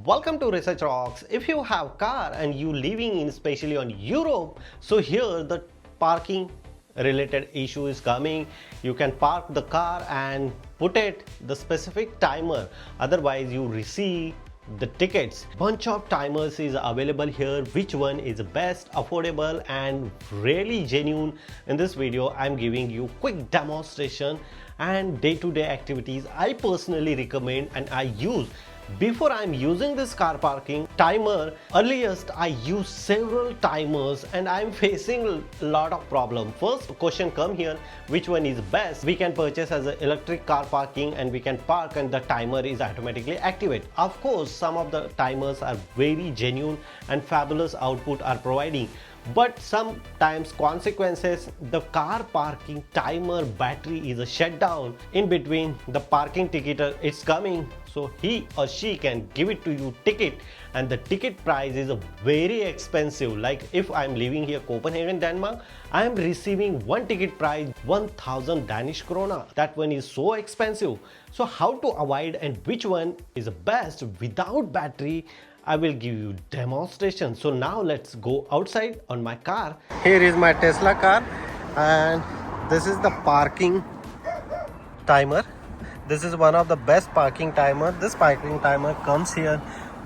Welcome to Research Rocks. If you have car and you living in especially on Europe, so here the parking related issue is coming. You can park the car and put it the specific timer, otherwise you receive the tickets. Bunch of timers is available here. Which one is best, affordable and really genuine? In this video I'm giving you quick demonstration and day-to-day activities I personally recommend and I use. Before I'm using this car parking timer, earliest I use several timers and I'm facing a lot of problem. First question come here, which one is best? We can purchase as an electric car parking and we can park and the timer is automatically activate. Of course, some of the timers are very genuine and fabulous output are providing. But sometimes consequences, the car parking timer battery is a shutdown in between the parking ticketer it's coming, so he or she can give it to you ticket and the ticket price is a very expensive. Like if I'm living here Copenhagen, Denmark, I am receiving one ticket price 1000 Danish krona. That one is so expensive. So how to avoid and which one is best without battery, I will give you demonstration. So now let's go outside on my car. Here is my Tesla car and this is the parking timer. This is one of the best parking timer. This parking timer comes here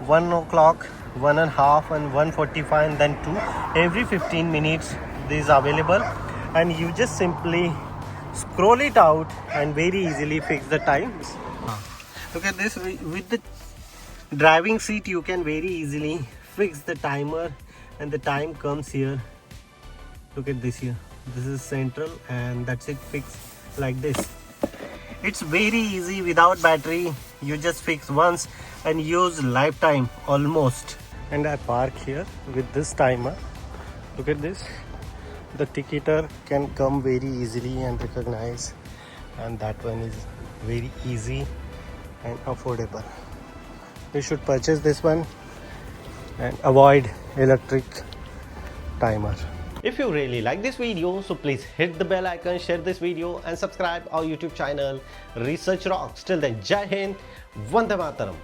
1 o'clock, 1.5 and 1:45 and then 2. Every 15 minutes this is available and you just simply scroll it out and very easily fix the times. Look at this, with the driving seat you can very easily fix the timer and the time comes here. Look at this here, this is central and that's it, fixed like this. It's very easy without battery. You just fix once and use lifetime almost. And I park here with this timer. Look at this, the ticketer can come very easily and recognize, and that one is very easy and affordable. You should purchase this one and avoid electric timer. If you really like this video, so please hit the bell icon, share this video and subscribe our YouTube channel Research Rocks. Till then, Jai Hind, Vande Mataram.